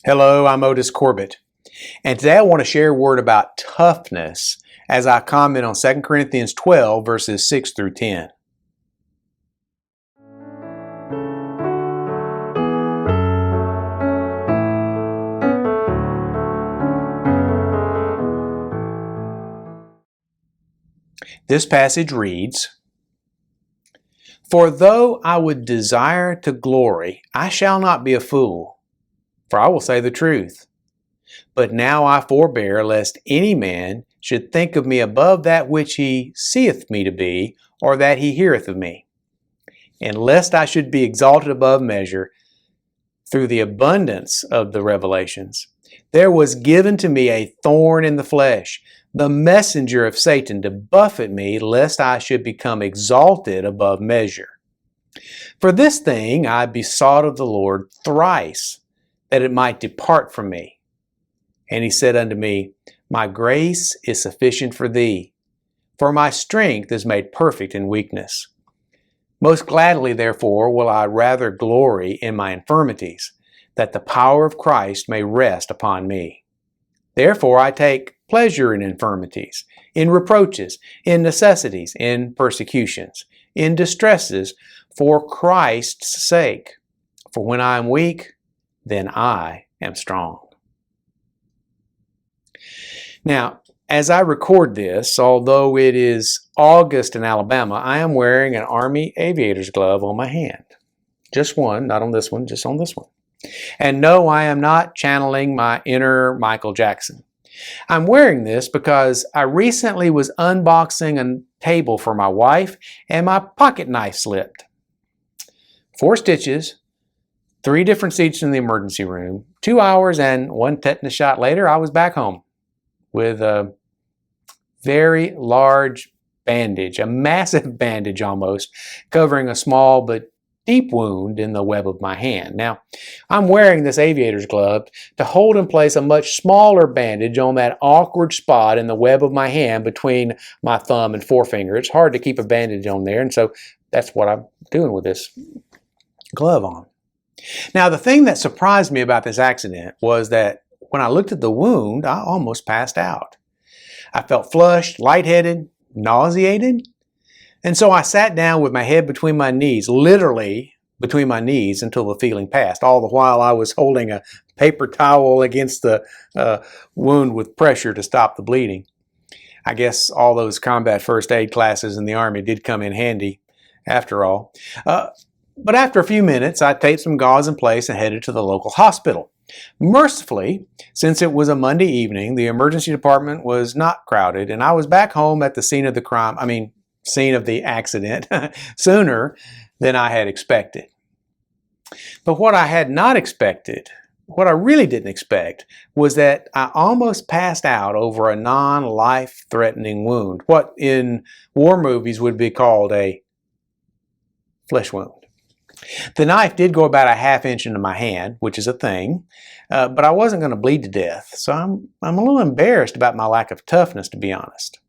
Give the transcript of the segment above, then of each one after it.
Hello, I'm Otis Corbett, and today I want to share a word about toughness as I comment on 2 Corinthians 12, verses 6 through 10. This passage reads, "For though I would desire to glory, I shall not be a fool, for I will say the truth. But now I forbear, lest any man should think of me above that which he seeth me to be, or that he heareth of me. And lest I should be exalted above measure through the abundance of the revelations, there was given to me a thorn in the flesh, the messenger of Satan, to buffet me, lest I should become exalted above measure. For this thing I besought of the Lord thrice, that it might depart from me. And he said unto me, My grace is sufficient for thee, for my strength is made perfect in weakness. Most gladly, therefore, will I rather glory in my infirmities, that the power of Christ may rest upon me. Therefore I take pleasure in infirmities, in reproaches, in necessities, in persecutions, in distresses, for Christ's sake. For when I am weak, then I am strong." Now, as I record this, although it is August in Alabama, I am wearing an Army aviator's glove on my hand. Just one, not on this one, just on this one. And no, I am not channeling my inner Michael Jackson. I'm wearing this because I recently was unboxing a table for my wife and my pocket knife slipped. 4 stitches, 3 different seats in the emergency room, 2 hours and 1 tetanus shot later, I was back home with a very large bandage, a massive bandage almost, covering a small but deep wound in the web of my hand. Now, I'm wearing this aviator's glove to hold in place a much smaller bandage on that awkward spot in the web of my hand between my thumb and forefinger. It's hard to keep a bandage on there, and so that's what I'm doing with this glove on. Now, the thing that surprised me about this accident was that when I looked at the wound, I almost passed out. I felt flushed, lightheaded, nauseated, and so I sat down with my head between my knees, literally between my knees, until the feeling passed. All the while I was holding a paper towel against the wound with pressure to stop the bleeding. I guess all those combat first aid classes in the Army did come in handy after all. But after a few minutes, I taped some gauze in place and headed to the local hospital. Mercifully, since it was a Monday evening, the emergency department was not crowded, and I was back home at the scene of the accident sooner than I had expected. But what I had not expected, what I really didn't expect, was that I almost passed out over a non-life-threatening wound, what in war movies would be called a flesh wound. The knife did go about a ½ inch into my hand, which is a thing, but I wasn't going to bleed to death, so I'm a little embarrassed about my lack of toughness, to be honest.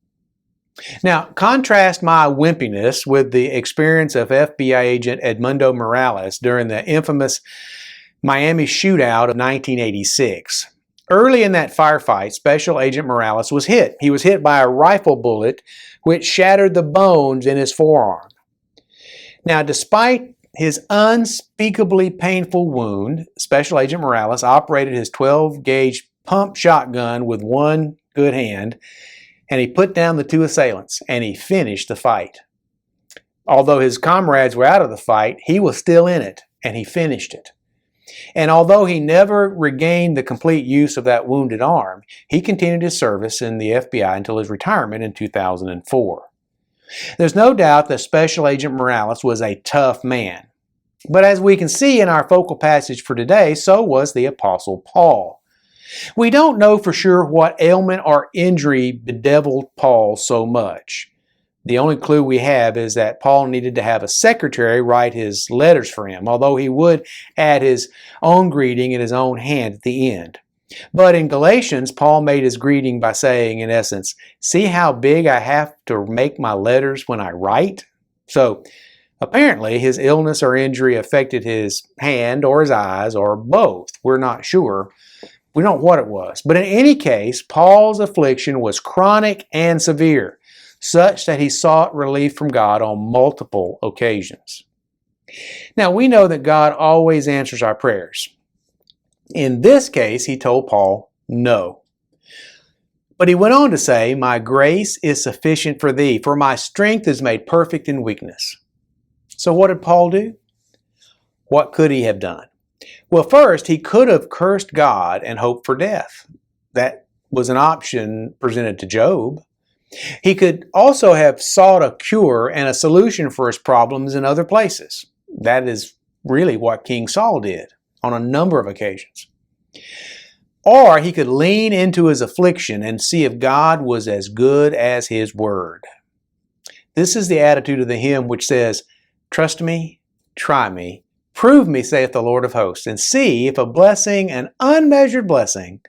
Now, contrast my wimpiness with the experience of FBI agent Edmundo Morales during the infamous Miami shootout of 1986. Early in that firefight, Special Agent Morales was hit. He was hit by a rifle bullet which shattered the bones in his forearm. Now, despite his unspeakably painful wound, Special Agent Morales operated his 12-gauge pump shotgun with one good hand, and he put down the 2 assailants, and he finished the fight. Although his comrades were out of the fight, he was still in it, and he finished it. And although he never regained the complete use of that wounded arm, he continued his service in the FBI until his retirement in 2004. There's no doubt that Special Agent Morales was a tough man. But as we can see in our focal passage for today, so was the Apostle Paul. We don't know for sure what ailment or injury bedeviled Paul so much. The only clue we have is that Paul needed to have a secretary write his letters for him, although he would add his own greeting in his own hand at the end. But in Galatians, Paul made his greeting by saying, in essence, "See how big I have to make my letters when I write?" So Apparently, his illness or injury affected his hand or his eyes or both. We're not sure. We don't know what it was. But in any case, Paul's affliction was chronic and severe, such that he sought relief from God on multiple occasions. Now, we know that God always answers our prayers. In this case, he told Paul, no. But he went on to say, my grace is sufficient for thee, for my strength is made perfect in weakness. So what did Paul do? What could he have done? Well, first, he could have cursed God and hoped for death. That was an option presented to Job. He could also have sought a cure and a solution for his problems in other places. That is really what King Saul did on a number of occasions. Or he could lean into his affliction and see if God was as good as his word. This is the attitude of the hymn which says, trust me, try me, prove me, saith the Lord of hosts, and see if a blessing, an unmeasured blessing,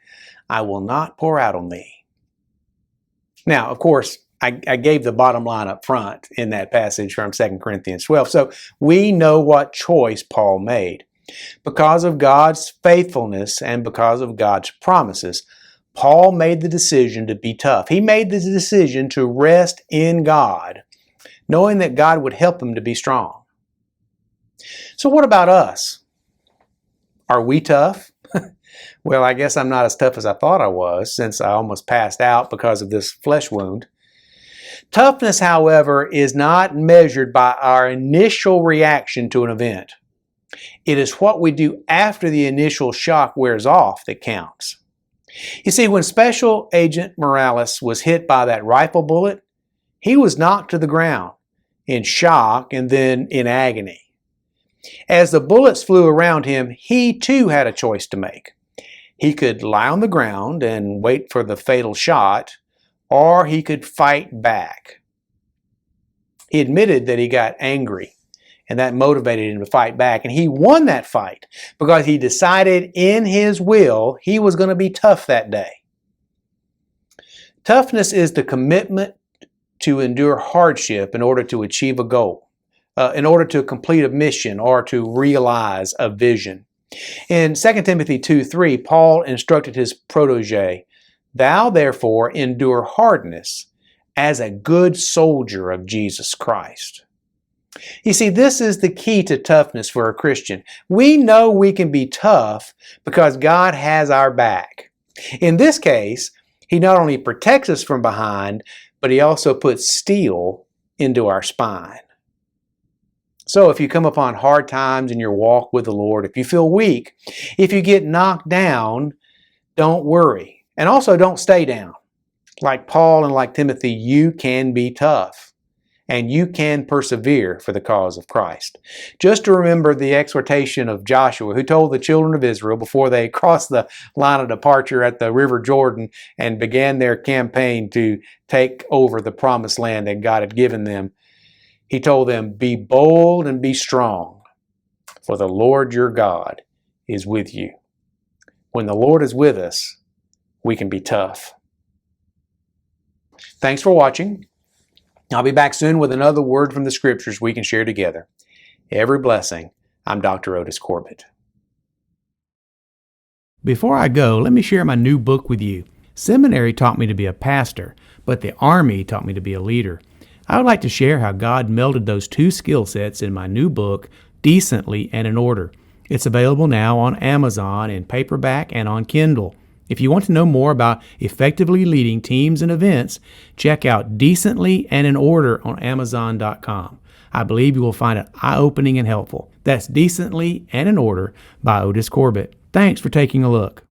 I will not pour out on thee. Now, of course, I gave the bottom line up front in that passage from 2 Corinthians 12. So we know what choice Paul made. Because of God's faithfulness and because of God's promises, Paul made the decision to be tough. He made the decision to rest in God, knowing that God would help him to be strong. So what about us? Are we tough? Well, I guess I'm not as tough as I thought I was, since I almost passed out because of this flesh wound. Toughness, however, is not measured by our initial reaction to an event. It is what we do after the initial shock wears off that counts. You see, when Special Agent Morales was hit by that rifle bullet, he was knocked to the ground in shock and then in agony. As the bullets flew around him, he too had a choice to make. He could lie on the ground and wait for the fatal shot, or he could fight back. He admitted that he got angry, and that motivated him to fight back. And he won that fight because he decided in his will he was going to be tough that day. Toughness is the commitment to endure hardship in order to achieve a goal, in order to complete a mission or to realize a vision. In 2 Timothy 2:3, Paul instructed his protege, thou therefore endure hardness as a good soldier of Jesus Christ. You see, this is the key to toughness for a Christian. We know we can be tough because God has our back. In this case, He not only protects us from behind, but He also puts steel into our spine. So if you come upon hard times in your walk with the Lord, if you feel weak, if you get knocked down, don't worry. And also don't stay down. Like Paul and like Timothy, you can be tough. And you can persevere for the cause of Christ. Just to remember the exhortation of Joshua, who told the children of Israel before they crossed the line of departure at the River Jordan and began their campaign to take over the promised land that God had given them. He told them, be bold and be strong, for the Lord your God is with you. When the Lord is with us, we can be tough. Thanks for watching. I'll be back soon with another word from the Scriptures we can share together. Every blessing. I'm Dr. Otis Corbett. Before I go, let me share my new book with you. Seminary taught me to be a pastor, but the Army taught me to be a leader. I would like to share how God melded those two skill sets in my new book, Decently and in Order. It's available now on Amazon in paperback and on Kindle. If you want to know more about effectively leading teams and events, check out Decently and in Order on Amazon.com. I believe you will find it eye-opening and helpful. That's Decently and in Order by Otis Corbett. Thanks for taking a look.